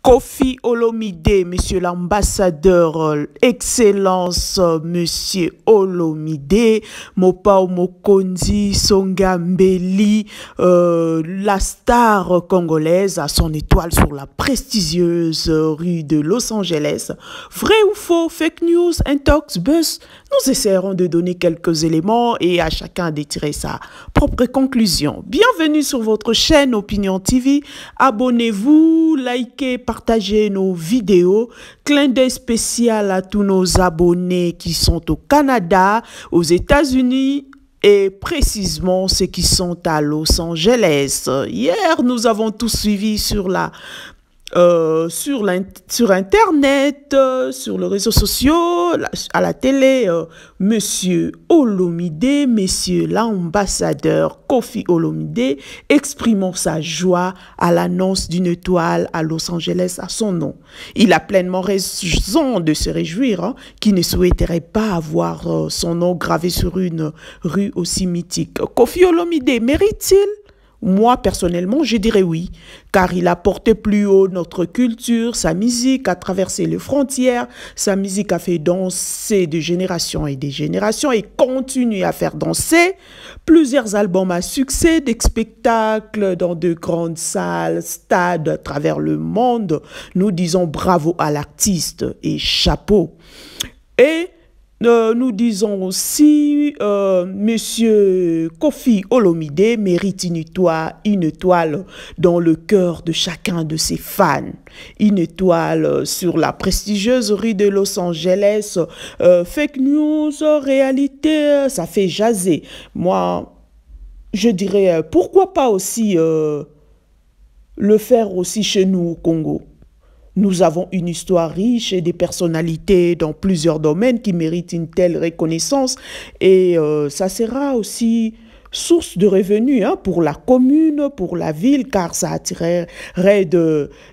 Kofi Olomide, monsieur l'ambassadeur, excellence, monsieur Olomide, Mopao Mokondi, Songambeli, la star congolaise a son étoile sur la prestigieuse rue de Los Angeles. Vrai ou faux, fake news, intox, buzz, nous essaierons de donner quelques éléments et à chacun de tirer sa propre conclusion. Bienvenue sur votre chaîne Opinion TV. Abonnez-vous, likez, partagez nos vidéos. Clin d'œil spécial à tous nos abonnés qui sont au Canada, aux États-Unis et précisément ceux qui sont à Los Angeles. Hier, nous avons tous suivi sur Internet, sur les réseaux sociaux, à la télé, monsieur Olomide, monsieur l'ambassadeur Kofi Olomide, exprimant sa joie à l'annonce d'une étoile à Los Angeles à son nom. Il a pleinement raison de se réjouir, hein, qui ne souhaiterait pas avoir son nom gravé sur une rue aussi mythique. Kofi Olomide mérite-t-il? Moi, personnellement, je dirais oui, car il a porté plus haut notre culture, sa musique a traversé les frontières, sa musique a fait danser de générations et des générations et continue à faire danser. Plusieurs albums à succès, des spectacles dans de grandes salles, stades à travers le monde. Nous disons bravo à l'artiste et chapeau. Et nous disons aussi, monsieur Kofi Olomide mérite une étoile dans le cœur de chacun de ses fans. Une étoile sur la prestigieuse rue de Los Angeles. Fake news, réalité, ça fait jaser. Moi, je dirais, pourquoi pas aussi le faire aussi chez nous au Congo. Nous avons une histoire riche et des personnalités dans plusieurs domaines qui méritent une telle reconnaissance et ça sera aussi source de revenus, hein, pour la commune, pour la ville, car ça attirerait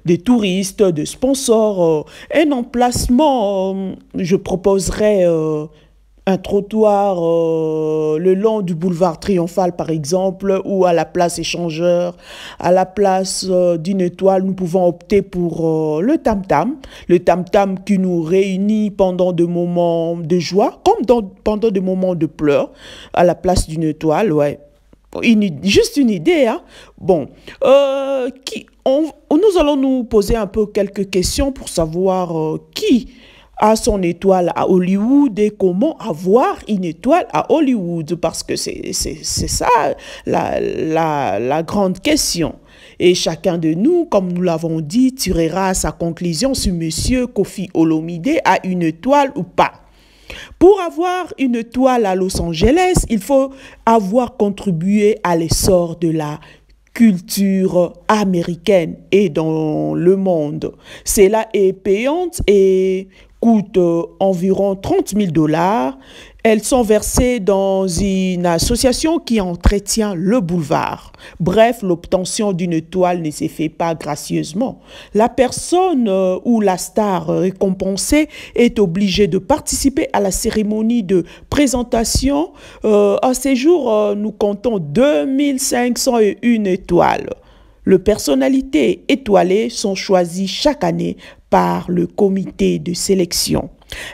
des touristes, des sponsors. Un emplacement, je proposerais un trottoir le long du boulevard Triomphal, par exemple, ou à la place Échangeur. À la place d'une étoile, nous pouvons opter pour le tam-tam. Le tam-tam qui nous réunit pendant des moments de joie, comme pendant des moments de pleurs, à la place d'une étoile, ouais. Juste une idée, hein. Bon, nous allons nous poser un peu quelques questions pour savoir qui a son étoile à Hollywood et comment avoir une étoile à Hollywood, parce que c'est ça la grande question. Et chacun de nous, comme nous l'avons dit, tirera sa conclusion sur monsieur Kofi Olomide a une étoile ou pas. Pour avoir une étoile à Los Angeles, il faut avoir contribué à l'essor de la culture américaine et dans le monde. Cela est payante et coûte environ 30 000 $. Elles sont versées dans une association qui entretient le boulevard. Bref, l'obtention d'une étoile ne se fait pas gracieusement. La personne ou la star récompensée est obligée de participer à la cérémonie de présentation. À ce jour, nous comptons 2501 étoiles. Les personnalités étoilées sont choisies chaque année par le comité de sélection.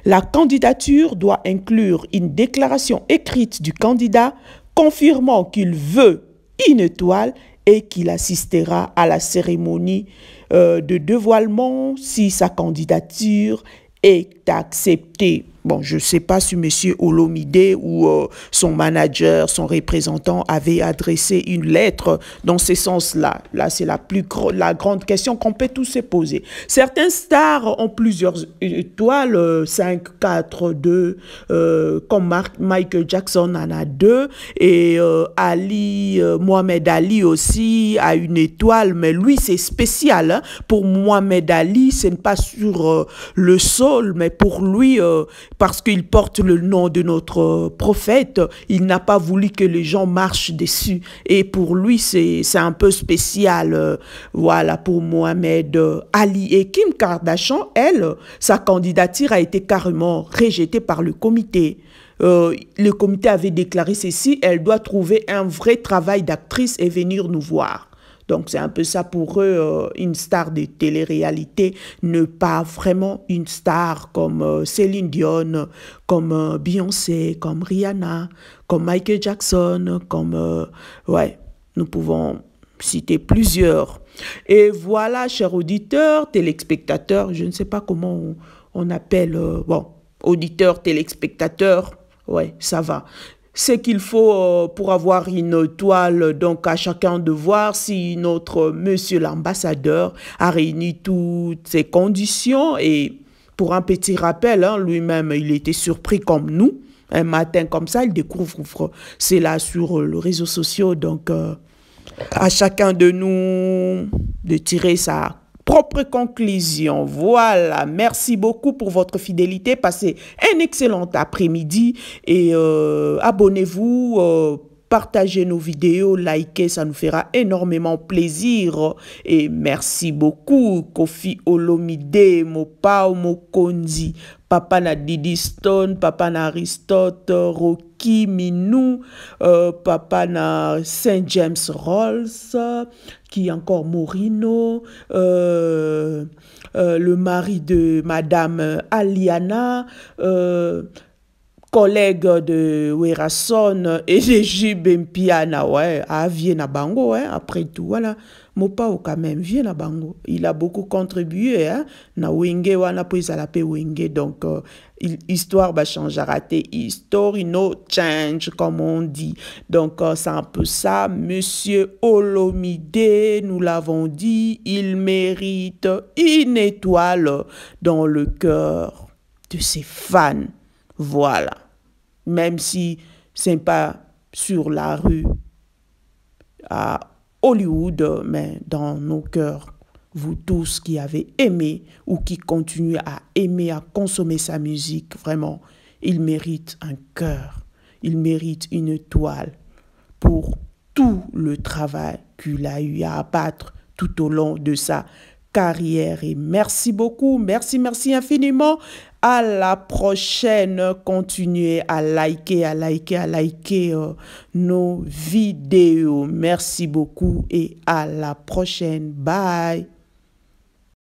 La candidature doit inclure une déclaration écrite du candidat confirmant qu'il veut une étoile et qu'il assistera à la cérémonie de dévoilement si sa candidature est acceptée. Bon, je ne sais pas si M. Olomide ou son manager, son représentant avait adressé une lettre dans ce sens-là. Là, c'est la grande question qu'on peut tous se poser. Certains stars ont plusieurs étoiles, 5, 4, 2, comme Michael Jackson en a 2. Et Mohamed Ali aussi a une étoile, mais lui, c'est spécial. Hein. Pour Mohamed Ali, ce n'est pas sur le sol, mais pour lui, parce qu'il porte le nom de notre prophète, il n'a pas voulu que les gens marchent dessus. Et pour lui, c'est un peu spécial. Voilà, pour Mohamed Ali. Et Kim Kardashian, elle, sa candidature a été carrément rejetée par le comité. Le comité avait déclaré ceci: elle doit trouver un vrai travail d'actrice et venir nous voir. Donc, c'est un peu ça pour eux, une star de télé-réalité, ne pas vraiment une star comme Céline Dion, comme Beyoncé, comme Rihanna, comme Michael Jackson, comme... ouais, nous pouvons citer plusieurs. Et voilà, chers auditeurs, téléspectateurs, je ne sais pas comment on appelle, bon, auditeurs, téléspectateurs, ouais, ça va. C'est qu'il faut pour avoir une toile, donc à chacun de voir si notre monsieur l'ambassadeur a réuni toutes ces conditions. Et pour un petit rappel, hein, lui-même, il était surpris comme nous. Un matin comme ça, il découvre, c'est là sur les réseaux sociaux, donc à chacun de nous de tirer sa propre conclusion. Voilà, merci beaucoup pour votre fidélité. Passez un excellent après-midi et abonnez-vous, partagez nos vidéos, likez, ça nous fera énormément plaisir. Et merci beaucoup, Kofi Olomide, Mopao Mokonzi, Papa na Didi Stone, Papa na Aristote, Rocky Minou, Papa na Saint James Rolls, qui encore Morino, le mari de Madame Aliana, collègue de Werason et de Jibempiana, ouais, à Viena Bango, hein, après tout, voilà. Mopao quand même, Viena Bango, il a beaucoup contribué, hein, na Wenge, wana po la pe Wenge, donc, histoire va changer, raté, history no change, comme on dit. Donc, c'est un peu ça, Monsieur Olomide, nous l'avons dit, il mérite une étoile dans le cœur de ses fans. Voilà. Même si ce n'est pas sur la rue à Hollywood, mais dans nos cœurs, vous tous qui avez aimé ou qui continuez à aimer, à consommer sa musique, vraiment, il mérite un cœur, il mérite une étoile pour tout le travail qu'il a eu à abattre tout au long de sa carrière. Et merci beaucoup, merci infiniment. À la prochaine, continuez à liker nos vidéos. Merci beaucoup et à la prochaine. Bye.